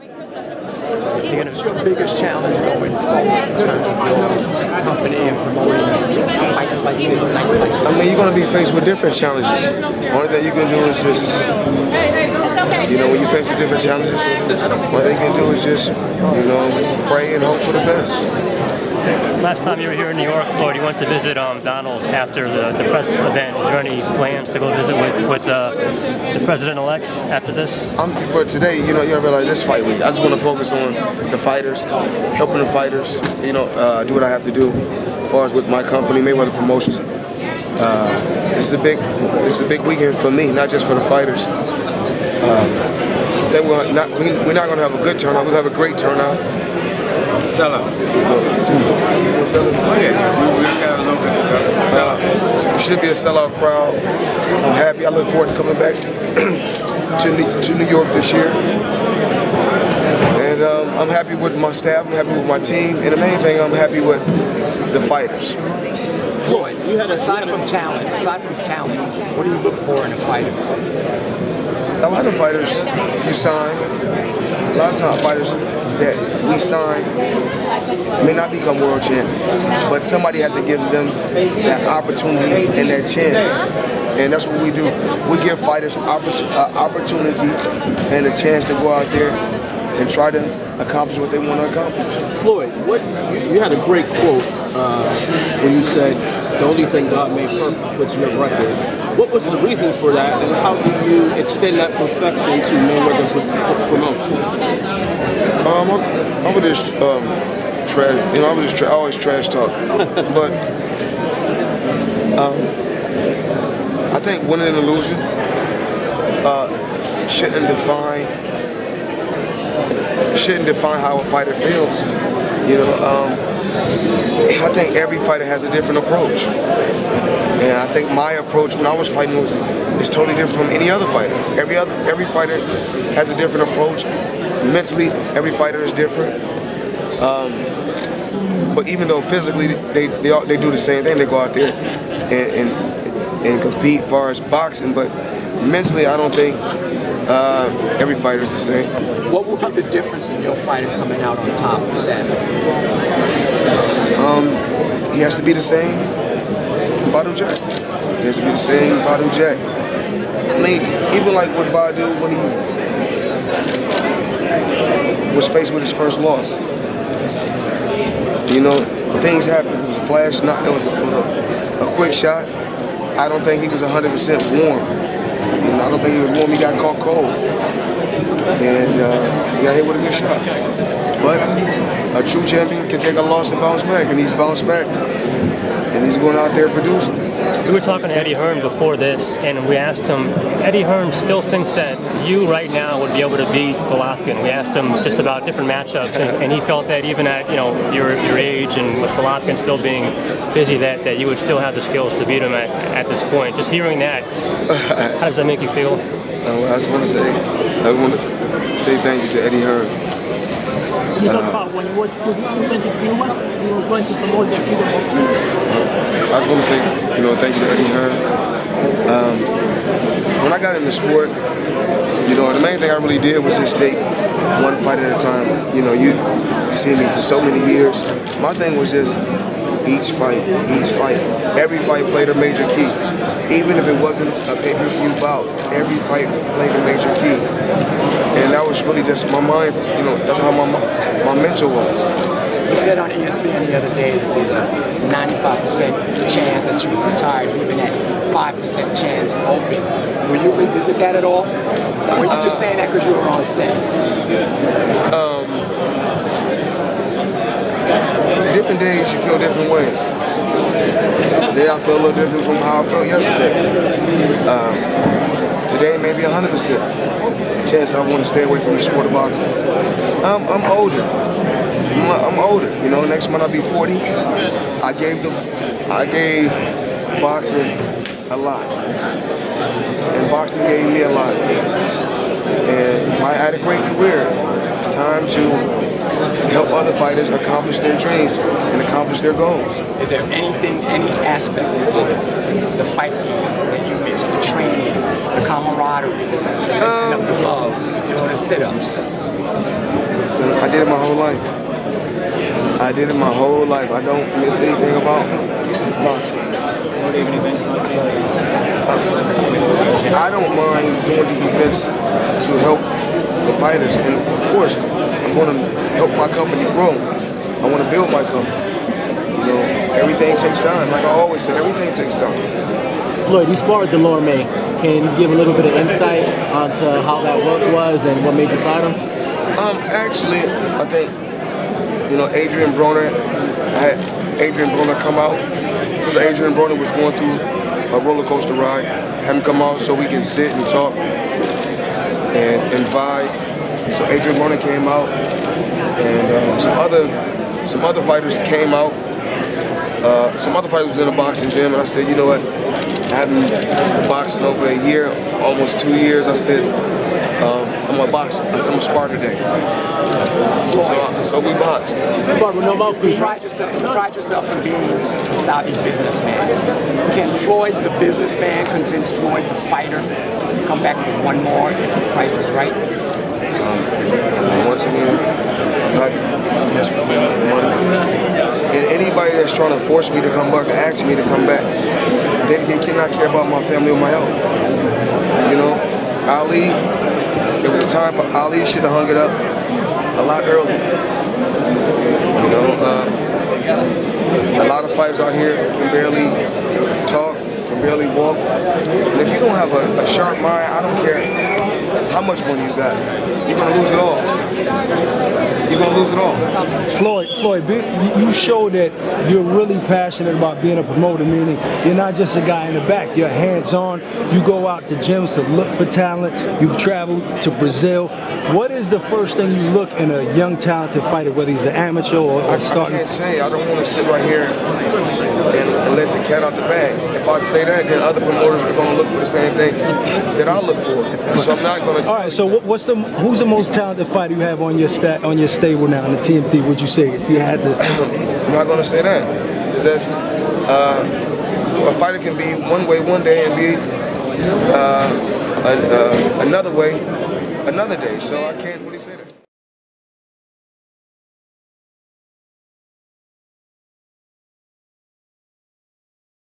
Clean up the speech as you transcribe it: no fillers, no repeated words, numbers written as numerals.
What's your biggest challenge going forward in terms of your company and promoting fights like this, nights like this? I mean, you're going to be faced with different challenges. Only thing you can do is just, when you're faced with different challenges, what they can do is just, pray and hope for the best. Last time you were here in New York, Floyd, you went to visit Donald after the press event. Is there any plans to go visit with the president-elect after this? But today, you gotta realize this fight week. I just want to focus on the fighters, helping the fighters. Do what I have to do, as far as with my company, Mayweather Promotions. It's a big weekend for me, not just for the fighters. We're not going to have a good turnout. We'll have a great turnout. Sell out. Oh yeah, we got a little bit of sell out. It should be a sellout crowd. I'm happy. I look forward to coming back to New York this year. And I'm happy with my staff. I'm happy with my team. And the main thing, I'm happy with the fighters. Floyd, you had aside from talent, what do you look for in a fighter? A lot of fighters you sign. A lot of times fighters that we sign may not become world champions, but somebody had to give them that opportunity and that chance. And that's what we do. We give fighters opportunity and a chance to go out there and try to accomplish what they want to accomplish. Floyd, you had a great quote when you said, "The only thing God made perfect was your record." What was the reason for that, and how do you extend that perfection to Mayweather Promotions? I would just trash. I always trash talk, but I think winning and losing shouldn't define how a fighter feels. I think every fighter has a different approach, and I think my approach when I was fighting is totally different from any other fighter. Every fighter has a different approach. Mentally, every fighter is different. But even though physically they do the same thing, they go out there and compete as far as boxing. But mentally, I don't think every fighter is the same. What will be the difference in your fighter coming out on top, Saturday? He has to be the same Badu Jack. He has to be the same Badu Jack. I mean, even like with Badu when he was faced with his first loss. Things happen. It was a flash, it was a quick shot. I don't think he was 100% warm. I don't think he was warm. He got caught cold. And he got hit with a good shot. But a true champion can take a loss and bounce back, and he's bounced back. And he's going out there producing. We were talking to Eddie Hearn before this, and we asked him, Eddie Hearn still thinks that you right now would be able to beat Golovkin. We asked him just about different matchups, and he felt that even at your age and with Golovkin still being busy, that you would still have the skills to beat him at this point. Just hearing that, how does that make you feel? I just want to say thank you to Eddie Hearn. You talk about when you went to Cuba, you were going to promote the Cuban boxing. I just want to say, thank you to Eddie Hearn. When I got in the sport, the main thing I really did was just take one fight at a time. You see me for so many years. My thing was just each fight. Every fight played a major key. Even if it wasn't a pay-per-view bout, every fight played a major key. And that was really just my mind, that's how my mental was. You said on ESPN the other day that there's a 95% chance that you retired, even at 5% chance open. Will you revisit that at all? Or were you just saying that because you were on set? Different days you feel different ways. Today I feel a little different from how I felt yesterday. Today maybe 100% chance I want to stay away from the sport of boxing. I'm older. I'm older. Next month I'll be 40. I gave boxing a lot, and boxing gave me a lot. And I had a great career. It's time to help other fighters accomplish their dreams and accomplish their goals. Is there any aspect of the fight game that you miss? The training, the camaraderie, the mixing up the gloves, the doing the sit-ups? did it my whole life. I did it my whole life. I don't miss anything about boxing. I don't mind doing the events to help the fighters, and of course, I'm going to help my company grow. I want to build my company. You know, everything takes time. Like I always say, everything takes time. Floyd, you sparred DeLorme. Can you give a little bit of insight onto how that work was and what made you sign him? Actually, I think, you know, Adrian Broner, I had Adrian Broner come out because Adrian Broner was going through a roller coaster ride. Have him come out so we can sit and talk and vibe. So Adrian Broner came out, and some other fighters came out. Some other fighters was in a boxing gym, and I said, you know what? I haven't been boxing over a year, almost 2 years. I said, I'm gonna box. I said, I'm gonna spar today. So we boxed. Sparred with no mouthpiece, You right? pride yourself in being a savvy businessman. Can Floyd, the businessman, convince Floyd, the fighter, to come back for one more if the price is right? Once again, I'm not desperate for money. And anybody that's trying to force me to come back, ask me to come back, they cannot care about my family or my health. You know, Ali, it was a time for Ali, should have hung it up a lot earlier. You know, a lot of fighters out here can barely talk, can barely walk. And if you don't have a sharp mind, I don't care how much money you got, you're gonna lose it all. You're gonna lose it all. Floyd, you show that you're really passionate about being a promoter, meaning you're not just a guy in the back, you're hands-on. You go out to gyms to look for talent. You've traveled to Brazil. What is the first thing you look in a young, talented fighter, whether he's an amateur or starting? I can't say. I don't want to sit right here and let the cat out the bag. If I say that, then other promoters are going to look for the same thing that I look for. So I'm not going to. All right. So who's the most talented fighter you have on your stable now in the TMT? Would you say if you had to? I'm not going to say that because that's a fighter can be one way one day and be another way another day. So I can't really say that.